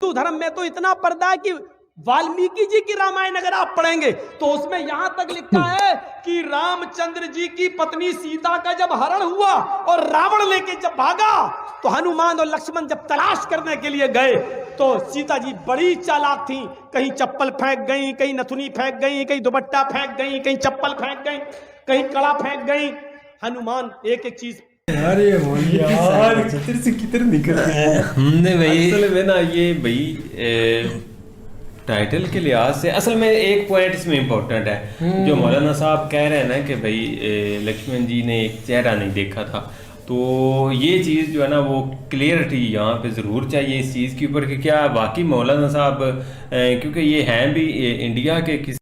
हिंदू धर्म में तो इतना पर्दा है कि वाल्मीकि जी की रामायण अगर आप पढ़ेंगे तो उसमें यहां तक लिखा है कि रामचंद्र जी की पत्नी सीता का जब हरण हुआ और रावण लेके जब भागा तो हनुमान और लक्ष्मण जब तलाश करने के लिए गए तो सीता जी बड़ी चालाक थी। कहीं चप्पल फेंक गई, कहीं नथुनी फेंक गई, कहीं दुपट्टा फेंक गई, कहीं चप्पल फेंक गई, कहीं कड़ा फेंक गई। हनुमान एक एक चीज अरे यार चित्र से किधर निकल गए हमने भाई। असल में ना ये भाई टाइटल के लिहाज से असल में एक पॉइंट इसमें इम्पोर्टेंट है जो मौलाना साहब कह रहे हैं ना कि भाई लक्ष्मण जी ने एक चेहरा नहीं देखा था, तो ये चीज़ जो है ना वो क्लियरिटी यहाँ पे ज़रूर चाहिए इस चीज़ के ऊपर कि क्या वाकई मौलाना साहब क्योंकि ये हैं भी इंडिया के किसी।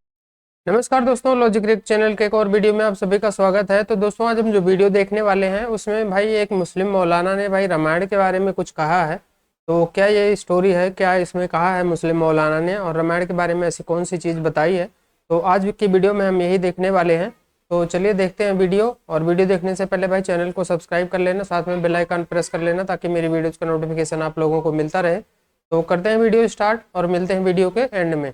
नमस्कार दोस्तों, लॉजिक रिक चैनल के एक और वीडियो में आप सभी का स्वागत है। तो दोस्तों आज हम जो वीडियो देखने वाले हैं उसमें भाई एक मुस्लिम मौलाना ने भाई रामायण के बारे में कुछ कहा है। तो क्या ये स्टोरी है, क्या इसमें कहा है मुस्लिम मौलाना ने और रामायण के बारे में ऐसी कौन सी चीज़ बताई है, तो आज की वीडियो में हम यही देखने वाले हैं। तो चलिए देखते हैं वीडियो। और वीडियो देखने से पहले भाई चैनल को सब्सक्राइब कर लेना, साथ में बेल आइकन प्रेस कर लेना ताकि मेरी वीडियोज़ का नोटिफिकेशन आप लोगों को मिलता रहे। तो करते हैं वीडियो स्टार्ट और मिलते हैं वीडियो के एंड में।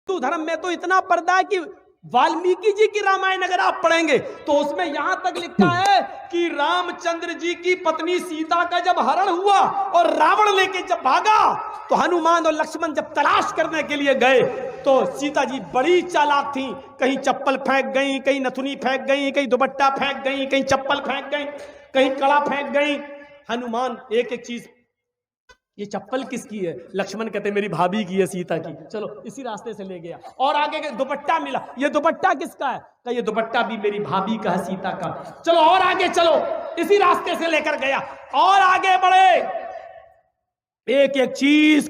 हिंदू धर्म में तो इतना पर्दा है कि वाल्मीकि जी की रामायण अगर आप पढ़ेंगे तो उसमें यहां तक लिखा है कि रामचंद्र जी की पत्नी सीता का जब हरण हुआ और रावण लेके जब भागा तो हनुमान और लक्ष्मण जब तलाश करने के लिए गए तो सीता जी बड़ी चालाक थी। कहीं चप्पल फेंक गई, कहीं नथुनी फेंक गई, कहीं दुपट्टा फेंक गई, कहीं चप्पल फेंक गई, कहीं कड़ा फेंक गई। हनुमान एक एक चीज, ये चप्पल किसकी है? लक्ष्मण कहते मेरी भाभी की है, सीता की। चलो इसी रास्ते से ले गया। और आगे दुपट्टा मिला, ये दुपट्टा किसका है? तो ये दुपट्टा भी मेरी भाभी का है, सीता का। चलो और आगे चलो, इसी रास्ते से लेकर गया और आगे बढ़े। एक एक चीज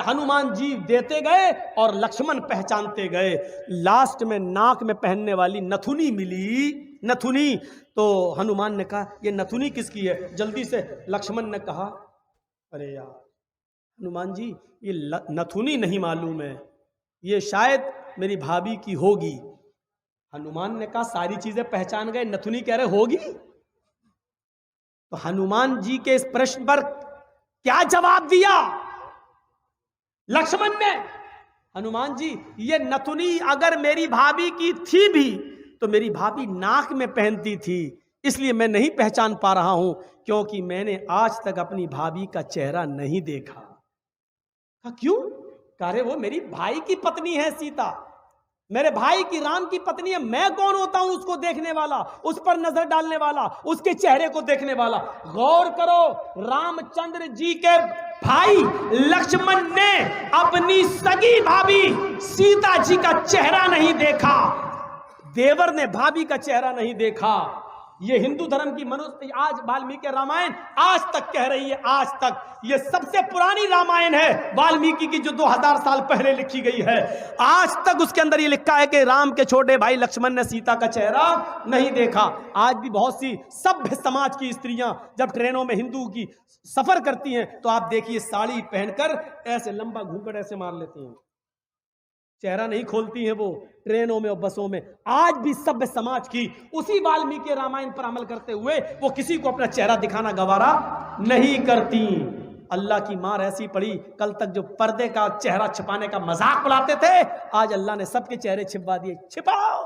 हनुमान जी देते गए और लक्ष्मण पहचानते गए। लास्ट में नाक में पहनने वाली नथुनी मिली, नथुनी। तो हनुमान ने कहा ये नथुनी किसकी है? जल्दी से लक्ष्मण ने कहा अरे यार हनुमान जी ये नथुनी नहीं मालूम है, ये शायद मेरी भाभी की होगी। हनुमान ने कहा सारी चीजें पहचान गए, नथुनी कह रहे होगी। तो हनुमान जी के इस प्रश्न पर क्या जवाब दिया लक्ष्मण ने? हनुमान जी ये नथुनी अगर मेरी भाभी की थी भी तो मेरी भाभी नाक में पहनती थी, इसलिए मैं नहीं पहचान पा रहा हूं क्योंकि मैंने आज तक अपनी भाभी का चेहरा नहीं देखा। क्यों? कह रहे वो मेरी भाई की पत्नी है सीता, मेरे भाई की राम की पत्नी है। मैं कौन होता हूं उसको देखने वाला, उस पर नजर डालने वाला, उसके चेहरे को देखने वाला? गौर करो, रामचंद्र जी के भाई लक्ष्मण ने अपनी सगी भाभी सीता जी का चेहरा नहीं देखा, देवर ने भाभी का चेहरा नहीं देखा। ये हिंदू धर्म की मनुष्य आज वाल्मीकि रामायण आज तक कह रही है, आज तक ये सबसे पुरानी रामायण है वाल्मीकि की जो 2000 साल पहले लिखी गई है। आज तक उसके अंदर ये लिखा है कि राम के छोटे भाई लक्ष्मण ने सीता का चेहरा नहीं देखा। आज भी बहुत सी सभ्य समाज की स्त्रियां जब ट्रेनों में हिंदू की सफर करती हैं तो आप देखिए साड़ी पहनकर ऐसे लंबा घूंघट ऐसे मार लेती हैं, चेहरा नहीं खोलती हैं वो ट्रेनों में और बसों में। आज भी सभ्य समाज की उसी वाल्मीकि रामायण पर अमल करते हुए वो किसी को अपना चेहरा दिखाना गवारा नहीं करती। अल्लाह की मार ऐसी पड़ी, कल तक जो पर्दे का चेहरा छिपाने का मजाक उड़ाते थे आज अल्लाह ने सबके चेहरे छिपा दिए। छिपाओ,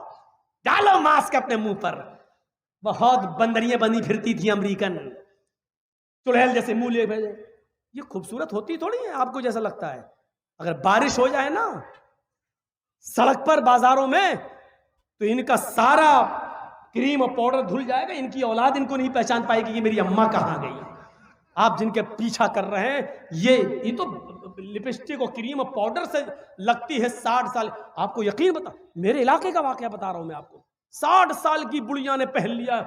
डालो मास्क अपने मुंह पर। बहुत बंदरियां बनी फिरती थी अमेरिकन, चुड़ैल जैसे मुंह ले भेजे। ये खूबसूरत होती थोड़ी है आपको जैसा लगता है। अगर बारिश हो जाए ना सड़क पर बाजारों में तो इनका सारा क्रीम और पाउडर धुल जाएगा, इनकी औलाद इनको नहीं पहचान पाएगी कि मेरी अम्मा कहाँ गई। आप जिनके पीछा कर रहे हैं ये तो लिपस्टिक और क्रीम और पाउडर से लगती है 60 साल। आपको यकीन बता, मेरे इलाके का वाकया बता रहा हूं मैं आपको। 60 साल की बुढ़िया ने पहन लिया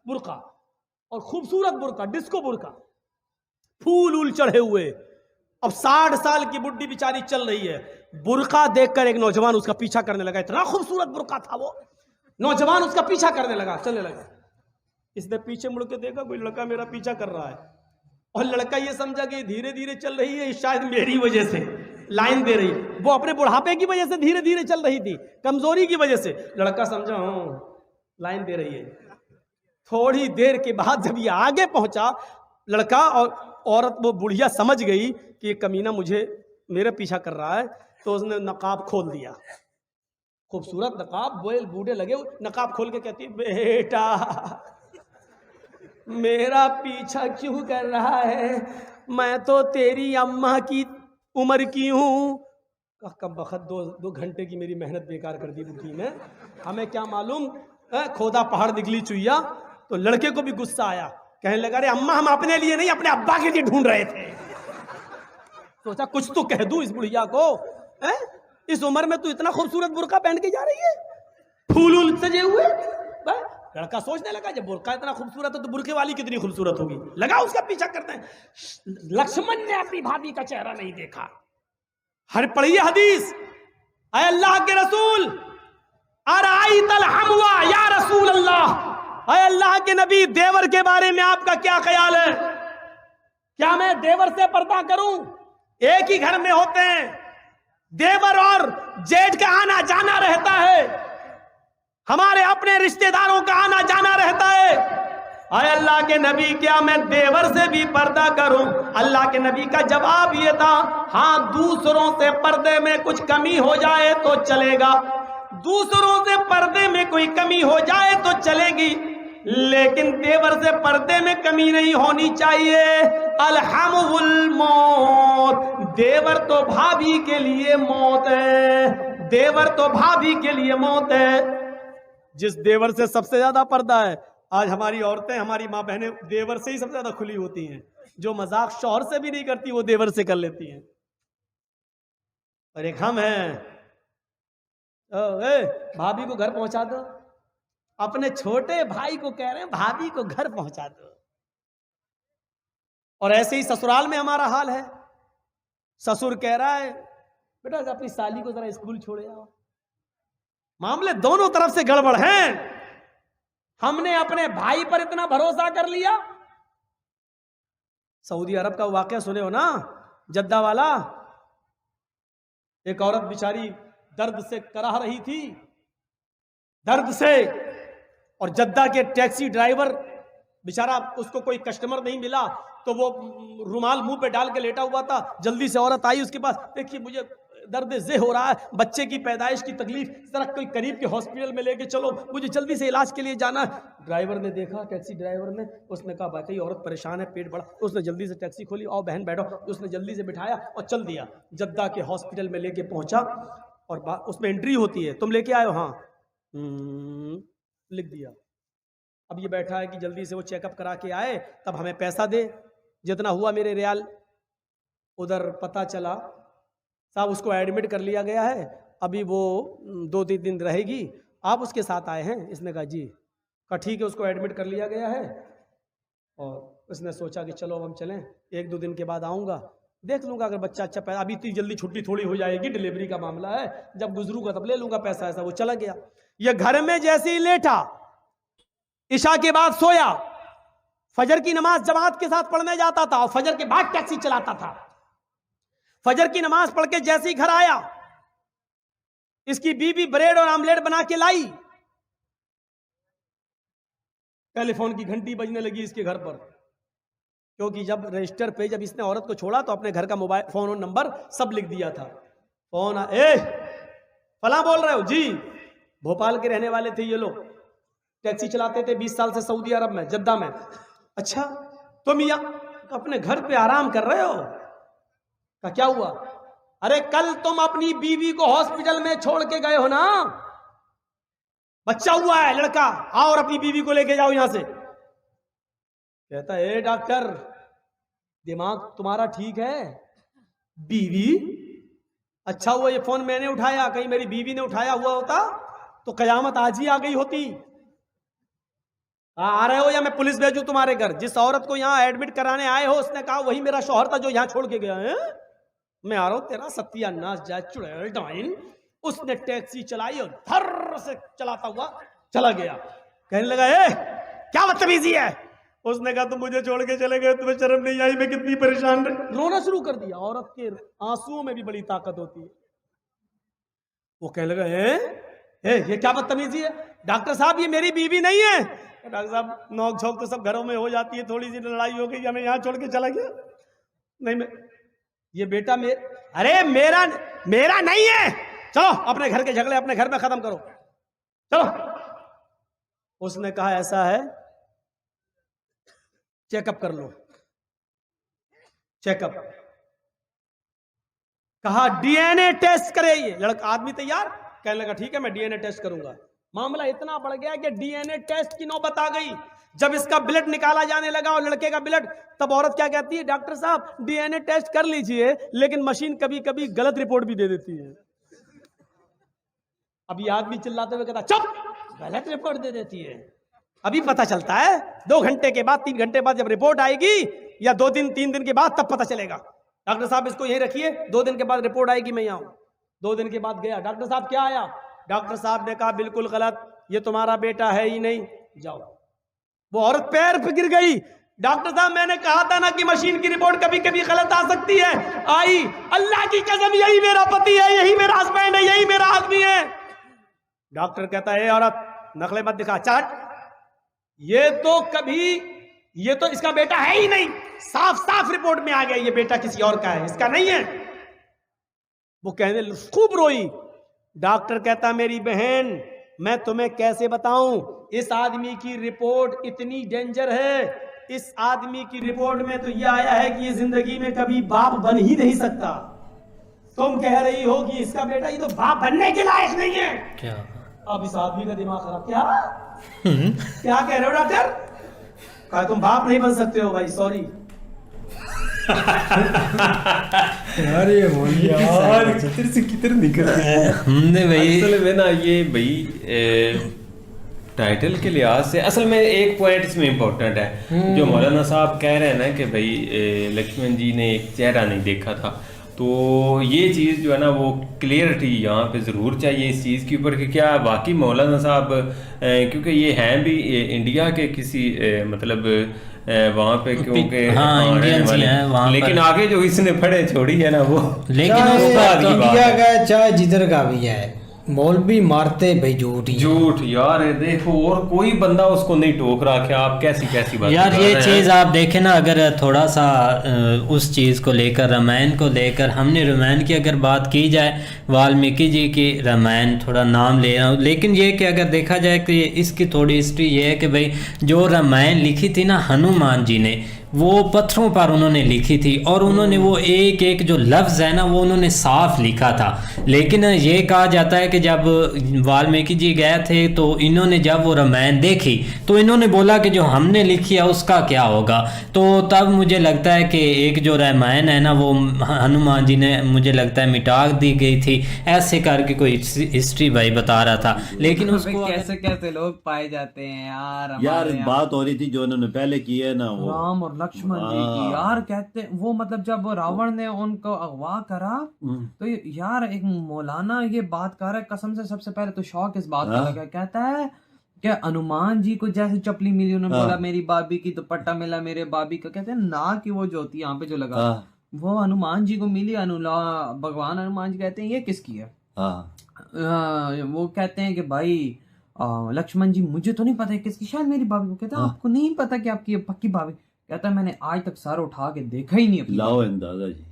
बुर्का, और खूबसूरत बुर्का, डिस्को बुर्का, फूल उल चढ़े हुए। अब 60 साल की बुढ़ी बेचारी चल रही है, बुर्का देखकर एक नौजवान उसका पीछा करने लगा। इतना खूबसूरत बुर्का था वो, नौजवान उसका पीछा करने लगा, चलने लगा। इसने पीछे मुड़ के देखा कोई लड़का मेरा पीछा कर रहा है, और लड़का ये समझा कि धीरे धीरे चल रही है शायद मेरी वजह से लाइन दे रही है। वो अपने बुढ़ापे की वजह से धीरे धीरे चल रही थी, कमजोरी की वजह से। लड़का समझा लाइन दे रही है। थोड़ी देर के बाद जब ये आगे पहुंचा लड़का और औरत वो बुढ़िया समझ गई कि ये कमीना मुझे मेरा पीछा कर रहा है, तो उसने नकाब खोल दिया, खूबसूरत नकाब, बूढ़े लगे, नकाब खोल के कहती, बेटा मेरा पीछा क्यों कर रहा है, मैं तो तेरी अम्मा की उम्र की हूँ। कब बखत 2 घंटे की मेरी मेहनत बेकार कर दी बुढ़ी ने, हमें क्या मालूम खोदा पहाड़ निकली चुईया। तो लड़के को भी गुस्सा आया, कहने लगा, अरे अम्मा हम अपने लिए नहीं अपने अब्बा के लिए ढूंढ रहे थे। सोचा कुछ तो कह दूं इस बुढ़िया को, इस उम्र में तू इतना खूबसूरत बुर्का पहन के जा रही है, फूल सजे हुए। लड़का सोचने लगा, जब बुर्का इतना खूबसूरत है तो बुर्के वाली कितनी खूबसूरत होगी, लगा उसका पीछा करते हैं। लक्ष्मण ने अपनी भाभी का चेहरा नहीं देखा। हर पढ़िए हदीस, ऐ अल्लाह के रसूल, अराइतल हमवा या रसूल अल्लाह, ऐ अल्लाह के नबी देवर के बारे में आपका क्या ख्याल है, क्या मैं देवर से पर्दा करूं? एक ही घर में होते हैं, देवर और जेठ का आना जाना रहता है, हमारे अपने रिश्तेदारों का आना जाना रहता है। अरे अल्लाह के नबी क्या मैं देवर से भी पर्दा करूं? अल्लाह के नबी का जवाब ये था, हाँ दूसरों से पर्दे में कुछ कमी हो जाए तो चलेगा, दूसरों से पर्दे में कोई कमी हो जाए तो चलेगी, लेकिन देवर से पर्दे में कमी नहीं होनी चाहिए। अलहमुल मौत, देवर तो भाभी के लिए मौत है, देवर तो भाभी के लिए मौत है। जिस देवर से सबसे ज्यादा पर्दा है, आज हमारी औरतें, हमारी माँ बहनें देवर से ही सबसे ज्यादा खुली होती हैं। जो मजाक शौहर से भी नहीं करती वो देवर से कर लेती हैं। और एक हम हैं, भाभी को घर पहुंचा दो, अपने छोटे भाई को कह रहे हैं भाभी को घर पहुंचा दो। और ऐसे ही ससुराल में हमारा हाल है, ससुर कह रहा है बेटा अपनी साली को जरा स्कूल छोड़े आओ। मामले दोनों तरफ से गड़बड़ हैं। हमने अपने भाई पर इतना भरोसा कर लिया। सऊदी अरब का वाकया सुने हो ना, जद्दा वाला, एक औरत बेचारी दर्द से कराह रही थी, दर्द से, और जद्दा के टैक्सी ड्राइवर बेचारा, उसको कोई कस्टमर नहीं मिला तो वो रुमाल मुंह पे डाल के लेटा हुआ था। जल्दी से औरत आई उसके पास, देखिए मुझे दर्द जे हो रहा है, बच्चे की पैदाइश की तकलीफ, जरा कोई करीब के हॉस्पिटल में लेके चलो, मुझे जल्दी से इलाज के लिए जाना है। ड्राइवर ने देखा, टैक्सी ड्राइवर ने, उसने कहा भाई औरत परेशान है, पेट बड़ा, उसने जल्दी से टैक्सी खोली, आओ बहन बैठो, उसने जल्दी से बिठाया और चल दिया। जद्दा के हॉस्पिटल में लेके पहुंचा और उसमें एंट्री होती है, तुम लेके आए हो? हाँ, लिख दिया। अब ये बैठा है कि जल्दी से वो चेकअप करा के आए तब हमें पैसा दे, जितना हुआ मेरे रियाल। उधर पता चला साहब उसको एडमिट कर लिया गया है, अभी वो 2-3 दिन रहेगी, आप उसके साथ आए हैं? इसने कहा जी। कहा ठीक है, उसको एडमिट कर लिया गया है। और उसने सोचा कि चलो अब हम चलें, 1-2 दिन के बाद आऊँगा, देख लूँगा अगर बच्चा अच्छा पैदा, अभी इतनी जल्दी छुट्टी थोड़ी हो जाएगी, डिलीवरी का मामला है, जब गुजरूगा तब ले लूँगा पैसा। ऐसा वो चला गया। ये घर में जैसे ही लेटा, इशा के बाद सोया, फजर की नमाज जमात के साथ पढ़ने जाता था और फजर के बाद टैक्सी चलाता था। फजर की नमाज पढ़ के जैसे ही घर आया, इसकी बीबी ब्रेड और आमलेट बना के लाई, टेलीफोन की घंटी बजने लगी इसके घर पर, क्योंकि जब रजिस्टर पे जब इसने औरत को छोड़ा तो अपने घर का मोबाइल फोन और नंबर सब लिख दिया था। फोन फला बोल रहे हो जी? भोपाल के रहने वाले थे ये लोग, टैक्सी चलाते थे 20 साल से सऊदी अरब में, जद्दा में। अच्छा तुम यहाँ अपने घर पे आराम कर रहे हो? का क्या हुआ? अरे कल तुम अपनी बीवी को हॉस्पिटल में छोड़ के गए हो ना, बच्चा हुआ है लड़का, आओ और अपनी बीवी को लेके जाओ यहां से। कहता है डॉक्टर दिमाग तुम्हारा ठीक है? बीवी? अच्छा हुआ ये फोन मैंने उठाया, कहीं मेरी बीवी ने उठाया हुआ होता तो कयामत आज ही आ गई होती। आ रहे हो या मैं पुलिस भेजूं तुम्हारे घर? जिस औरत को यहाँ एडमिट कराने आए हो उसने कहा वही मेरा शौहर था जो यहाँ छोड़ के गया है, मैं आ रहा हूं तेरा सत्यानाश जाए चुड़ैल डाइन। उसने टैक्सी चलाई और धर से चलाता हुआ चला गया। कहने लगा क्या बदतमीजी है? उसने कहा तुम मुझे छोड़ के चले गए, तुम्हें शर्म नहीं आई? मैं कितनी परेशान रही। रोना शुरू कर दिया। औरत के आंसुओं में भी बड़ी ताकत होती है। वो कहने लगा ये क्या बदतमीजी है? डॉक्टर साहब ये मेरी बीवी नहीं है। डॉक्टर साहब नोक झोंक तो सब घरों में हो जाती है, थोड़ी सी लड़ाई हो गई, हमें यहाँ छोड़ के चला गया। नहीं मैं ये बेटा अरे मेरा नहीं है। चलो अपने घर के झगड़े अपने घर में खत्म करो, चलो। उसने कहा ऐसा है, चेकअप कर लो। चेकअप, कहा डीएनए टेस्ट करे। ये लड़का आदमी तैयार, कहने लगा ठीक है मैं डीएनए टेस्ट करूंगा। मामला इतना बढ़ गया कि डीएनए टेस्ट की नौबत आ गई। जब इसका ब्लड निकाला जाने लगा और लड़के का ब्लड, तब औरत क्या कहती है, डॉक्टर साहब डीएनए टेस्ट कर लीजिए, लेकिन मशीन कभी कभी गलत रिपोर्ट भी दे देती है। अभी आदमी चिल्लाते हुए कहता चुप, गलत रिपोर्ट दे देती है। अभी पता चलता है 2 घंटे के बाद, 3 घंटे बाद जब रिपोर्ट आएगी, या 2 दिन 3 दिन के बाद, तब पता चलेगा। डॉक्टर साहब इसको यहीं रखिए, 2 दिन के बाद रिपोर्ट आएगी, मैं यहाँ हूं। 2 दिन के बाद गया, डॉक्टर साहब क्या आया? डॉक्टर साहब ने कहा बिल्कुल गलत, ये तुम्हारा बेटा है ही नहीं, जाओ। वो औरत पैर पे गिर गई। डॉक्टर साहब मैंने कहा था ना कि मशीन की रिपोर्ट कभी कभी गलत आ सकती है। आई, अल्लाह की कसम यही मेरा पति है, यही मेरा हस्बैंड है, यही मेरा आदमी है। डॉक्टर कहता है औरत नकले मत दिखा, चट, ये तो इसका बेटा है ही नहीं, साफ साफ रिपोर्ट में आ गया ये बेटा किसी और का है, इसका नहीं है। वो कहने खूब रोई। डॉक्टर कहता मेरी बहन मैं तुम्हें कैसे बताऊं, इस आदमी की रिपोर्ट इतनी डेंजर है, इस आदमी की रिपोर्ट में तो यह आया है कि ये जिंदगी में कभी बाप बन ही नहीं सकता। तुम कह रही हो कि इसका बेटा ये तो बाप बनने के लायक नहीं है। क्या? अब इस आदमी का दिमाग खराब। क्या कह रहे हो डॉक्टर? कहा तुम बाप नहीं बन सकते हो भाई, सॉरी। यार ये यार चित्र से किधर निकल गए हमने भाई। असल में ना ये भाई टाइटल के लिहाज से असल में एक पॉइंट इसमें इम्पोर्टेंट है, जो मौलाना साहब कह रहे हैं ना कि भाई लक्ष्मण जी ने एक चेहरा नहीं देखा था, तो ये चीज़ जो है ना वो क्लियरिटी यहाँ पे ज़रूर चाहिए इस चीज़ के ऊपर कि क्या वाकई मौलाना साहब, क्योंकि ये हैं भी इंडिया के किसी मतलब वहाँ पे, क्योंकि हाँ इंडियंस ही हैं वहाँ, लेकिन आगे जो इसने पढ़े छोड़ी है ना वो, लेकिन इंडिया का चाहे जिधर का भी है, मौलवी मारते भाई झूठ यार देखो, और कोई बंदा उसको नहीं टोक रहा कि आप कैसी बात यार। ये चीज़ आप देखें ना, अगर थोड़ा सा उस चीज़ को लेकर, रामायण को लेकर, हमने रामायण की अगर बात की जाए, वाल्मीकि जी की रामायण थोड़ा नाम ले रहा हूँ, लेकिन ये कि अगर देखा जाए कि इसकी थोड़ी हिस्ट्री ये है कि भाई जो रामायण लिखी थी ना हनुमान जी ने, वो पत्थरों पर उन्होंने लिखी थी, और उन्होंने वो एक एक जो लफ्ज़ है ना वो उन्होंने साफ लिखा था। लेकिन ये कहा जाता है कि जब वाल्मीकि जी गए थे तो इन्होंने जब वो रामायण देखी तो इन्होंने बोला कि जो हमने लिखी है उसका क्या होगा। तो तब मुझे लगता है कि एक जो रामायण है ना वो हनुमान जी ने मुझे लगता है मिटा दी गई थी, ऐसे करके कोई हिस्ट्री भाई बता रहा था। लेकिन उसको कैसे कैसे लोग पाए जाते हैं यार बात हो रही थी जो उन्होंने पहले की है ना, वो राम और लक्ष्मण जी की। यार कहते वो मतलब जब वो रावण ने उनको अगवा करा तो यार एक मौलाना ये बात कर रहा है, कसम से सबसे पहले तो शौक इस बात का लगा, कहता है क्या हनुमान जी को जैसे चपली मिली, उन्होंने बोला मेरी भाभी की तो पट्टा मिला मेरे भाभी का, कहते हैं ना कि वो जो होती है यहाँ पे जो लगा वो हनुमान जी को मिली। भगवान हनुमान जी कहते हैं ये किसकी है? वो कहते हैं कि भाई लक्ष्मण जी मुझे तो नहीं पता है किसकी, शायद मेरी भाभी को। कहते हैं आपको नहीं पता कि आपकी पक्की भाभी? कहता है मैंने आज तक सर उठा के देखा ही नहीं। लाओ अंदाजा जी,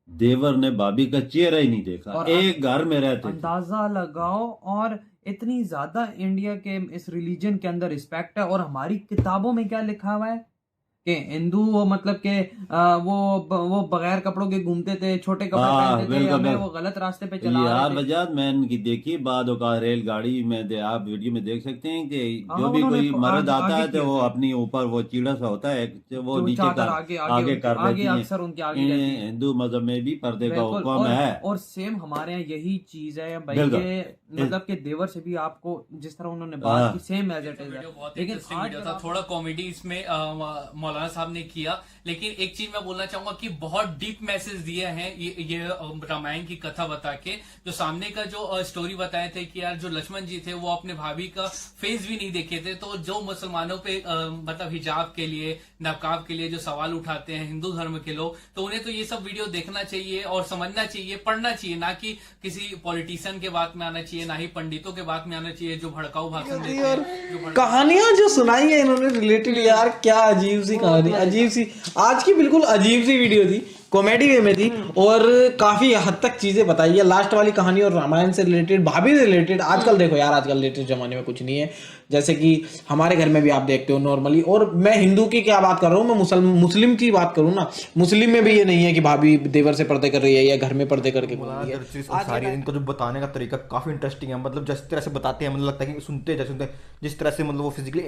देवर ने भाभी का चेहरा ही नहीं देखा, और एक घर में रहते। अंदाजा लगाओ। और इतनी ज्यादा इंडिया के इस रिलीजन के अंदर रिस्पेक्ट है, और हमारी किताबों में क्या लिखा हुआ है कि हिंदू वो मतलब के वो बगैर कपड़ों के घूमते थे, छोटे कपड़े पहनते थे, हमें वो गलत रास्ते पे चला यार वजह मैं इनकी देखी बाद का रेलगाड़ी में, आप वीडियो में देख सकते हैं कि जो भी कोई मर्द आता है तो वो अपनी ऊपर वो चीड़ा सा होता है वो नीचे आगे कर देती है। अक्सर उनके आगे हिंदू मजहब में भी पर्दे का हुक्म है, और सेम हमारे यहाँ यही चीज है भाई, मतलब के देवर से भी आपको जिस तरह उन्होंने बात की सेम एज इट इज। लेकिन वीडियो था, थोड़ा कॉमेडी इसमें मौलाना साहब ने किया, लेकिन एक चीज मैं बोलना चाहूंगा कि बहुत डीप मैसेज दिए हैं ये रामायण की कथा बता के। जो सामने का जो स्टोरी बताए थे कि यार जो लक्ष्मण जी थे वो अपने भाभी का फेस भी नहीं देखे थे, तो जो मुसलमानों पे मतलब हिजाब के लिए, नकाब के लिए जो सवाल उठाते हैं हिंदू धर्म के लोग, तो उन्हें तो ये सब वीडियो देखना चाहिए और समझना चाहिए, पढ़ना चाहिए, ना कि किसी पॉलिटिशियन के बात में आना चाहिए, ना ही पंडितों के बात में आना चाहिए जो भड़काऊ भाषण देते हैं। कहानियां जो सुनाई है इन्होंने रिलेटेड, यार क्या अजीब सी कहानी, अजीब सी। आज की बिल्कुल अजीब सी वीडियो थी, कॉमेडी वे में थी और काफी हद तक चीजें बताई है। लास्ट वाली कहानी और रामायण से रिलेटेड, भाभी से रिलेटेड। आजकल देखो यार, आजकल लेटेस्ट जमाने में कुछ नहीं है, जैसे कि हमारे घर में भी आप देखते हो नॉर्मली। और मैं हिंदू की क्या बात कर रहा हूँ, मैं मुस्लिम की बात करूँ ना, मुस्लिम में भी ये नहीं है कि भाभी देवर से पर्दे कर रही है या घर में पर्दे करके बोल रही है। सारी इनको जो बताने का तरीका काफी इंटरेस्टिंग है, मतलब जिस तरह से बताते हैं, मतलब लगता है कि सुनते जिस तरह से मतलब वो फिजिकली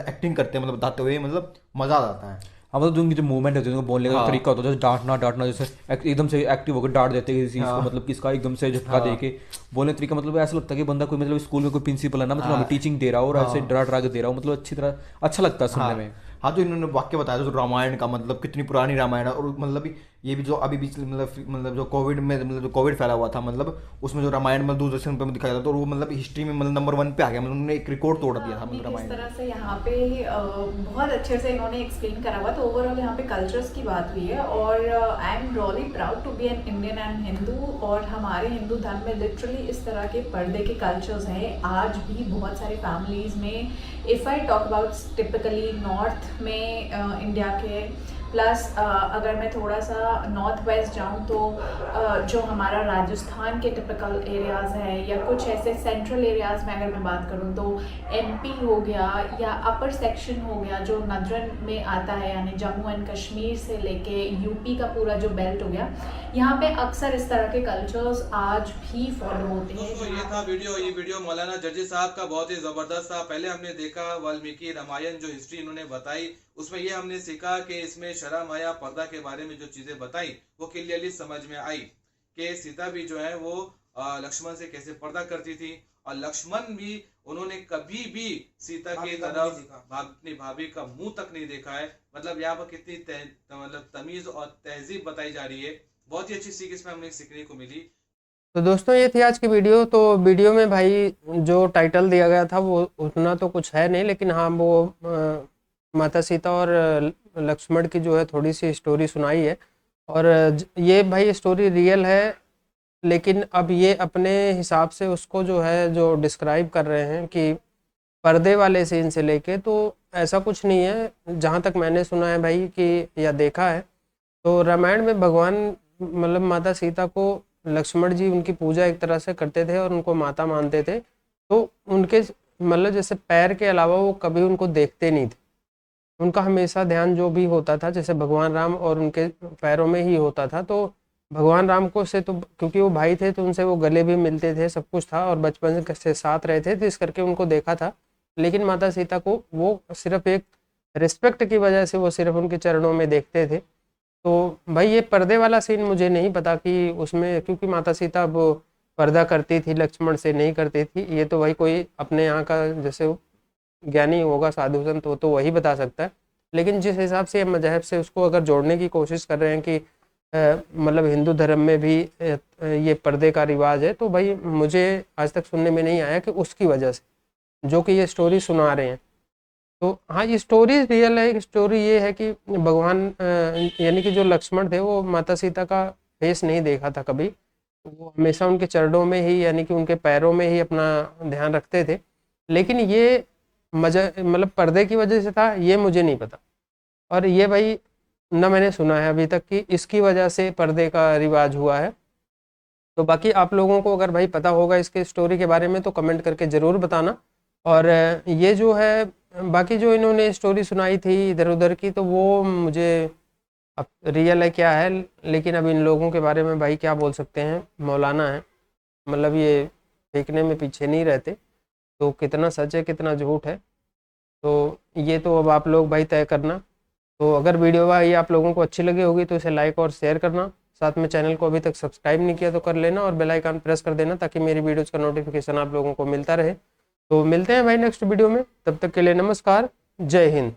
एक्टिंग करते हैं, मतलब बताते हुए मतलब मजा आ जाता है। हाँ, मतलब जो उनकी जो मूवमेंट होती है, उनको बोलने का तरीका होता है, जैसे डांटना जैसे एकदम से एक्टिव होकर डांट देते हैं किसी चीज को, मतलब किसका एकदम से झटका देके बोलने का तरीका, मतलब ऐसा लगता है कि बंदा कोई मतलब स्कूल में कोई प्रिंसिपल है ना, मतलब हमें टीचिंग दे रहा हो और ऐसे डरा के दे रहा हो, मतलब अच्छी तरह अच्छा लगता है सुनने में। हाँ, जो इन्होंने वाक्य बताया जो रामायण का, मतलब कितनी पुरानी रामायण है, और मतलब ये भी जो अभी बीच मतलब जो कोविड में मतलब जो कोविड फैला हुआ था, मतलब उसमें जो रामायण में दूरदर्शन पे दिखाया था, तो वो मतलब हिस्ट्री में मतलब नंबर 1 पे आ गया, मतलब उन्होंने एक रिकॉर्ड तोड़ दिया था मतलब रामायण। इस तरह से यहाँ पे बहुत अच्छे से इन्होंने एक्सप्लेन करा हुआ, तो ओवरऑल यहाँ पे कल्चर्स की बात हुई है। और I am really proud to be an Indian and Hindu. और हमारे हिंदू धर्म में लिटरली इस तरह के पर्दे के कल्चर्स हैं आज भी बहुत सारे फैमिलीज में। If I talk about typically north में इंडिया के, प्लस अगर मैं थोड़ा सा नॉर्थ वेस्ट जाऊँ तो जो हमारा राजस्थान के टिपिकल एरियाज़ हैं, या कुछ ऐसे सेंट्रल एरियाज़ में अगर मैं बात करूँ तो एमपी हो गया, या अपर सेक्शन हो गया जो नदरन में आता है, यानी जम्मू एंड कश्मीर से लेके यूपी का पूरा जो बेल्ट हो गया, यहाँ पे अक्सर इस तरह के कल्चर्स आज भी फॉलो होते हैं। तो ये था ये वीडियो मौलाना जर्जी साहब का बहुत ही ज़बरदस्त था। पहले हमने देखा वाल्मीकि रामायण जो हिस्ट्री इन्होंने बताई, उसमें ये हमने सीखा कि इसमें शर्म आया, पर्दा के बारे में जो चीज़ें बताई वो क्लियरली समझ में आई कि सीता भी जो है वो लक्ष्मण से कैसे पर्दा करती थी, और लक्ष्मण भी उन्होंने कभी भी सीता की तरफ अपनी भाभी का मुंह तक नहीं देखा है। मतलब यहाँ पर कितनी मतलब तमीज़ और तहजीब बताई जा रही है। बहुत ही अच्छी सीख इसमें हमें सीखने को मिली। तो दोस्तों ये थी आज की वीडियो। तो वीडियो में भाई जो टाइटल दिया गया था वो उतना तो कुछ है नहीं, लेकिन हाँ वो माता सीता और लक्ष्मण की जो है थोड़ी सी स्टोरी सुनाई है। और ये भाई स्टोरी रियल है, लेकिन अब ये अपने हिसाब से उसको जो है जो डिस्क्राइब कर रहे हैं कि पर्दे वाले सीन से लेके, तो ऐसा कुछ नहीं है। जहाँ तक मैंने सुना है भाई कि या देखा है, तो रामायण में भगवान मतलब माता सीता को लक्ष्मण जी उनकी पूजा एक तरह से करते थे और उनको माता मानते थे। तो उनके मतलब जैसे पैर के अलावा वो कभी उनको देखते नहीं थे, उनका हमेशा ध्यान जो भी होता था जैसे भगवान राम और उनके पैरों में ही होता था। तो भगवान राम को से तो क्योंकि वो भाई थे तो उनसे वो गले भी मिलते थे, सब कुछ था और बचपन से साथ रहे थे, तो इस करके उनको देखा था। लेकिन माता सीता को वो सिर्फ एक रिस्पेक्ट की वजह से वो सिर्फ उनके चरणों में देखते थे। तो भाई ये पर्दे वाला सीन मुझे नहीं पता कि उसमें, क्योंकि माता सीता वो पर्दा करती थी लक्ष्मण से नहीं करती थी, ये तो भाई कोई अपने यहाँ का जैसे ज्ञानी होगा साधु संत तो वही बता सकता है। लेकिन जिस हिसाब से मजहब से उसको अगर जोड़ने की कोशिश कर रहे हैं कि मतलब हिंदू धर्म में भी ये पर्दे का रिवाज है, तो भाई मुझे आज तक सुनने में नहीं आया कि उसकी वजह से जो कि ये स्टोरी सुना रहे हैं। तो हाँ, ये स्टोरी रियल है। स्टोरी ये है कि भगवान यानी कि जो लक्ष्मण थे वो माता सीता का फेस नहीं देखा था कभी, वो हमेशा उनके चरणों में ही यानी कि उनके पैरों में ही अपना ध्यान रखते थे। लेकिन ये मतलब पर्दे की वजह से था ये मुझे नहीं पता, और ये भाई ना मैंने सुना है अभी तक कि इसकी वजह से पर्दे का रिवाज हुआ है। तो बाकी आप लोगों को अगर भाई पता होगा इसके स्टोरी के बारे में तो कमेंट करके ज़रूर बताना। और ये जो है बाकी जो इन्होंने स्टोरी सुनाई थी इधर उधर की, तो वो मुझे अब रियल है क्या है, लेकिन अब इन लोगों के बारे में भाई क्या बोल सकते हैं, मौलाना है, मतलब ये फेंकने में पीछे नहीं रहते, तो कितना सच है कितना झूठ है तो ये तो अब आप लोग भाई तय करना। तो अगर वीडियो भाई आप लोगों को अच्छी लगी होगी तो इसे लाइक और शेयर करना, साथ में चैनल को अभी तक सब्सक्राइब नहीं किया तो कर लेना और बेल आइकन प्रेस कर देना ताकि मेरी वीडियोज़ का नोटिफिकेशन आप लोगों को मिलता रहे। तो मिलते हैं भाई नेक्स्ट वीडियो में, तब तक के लिए नमस्कार, जय हिंद।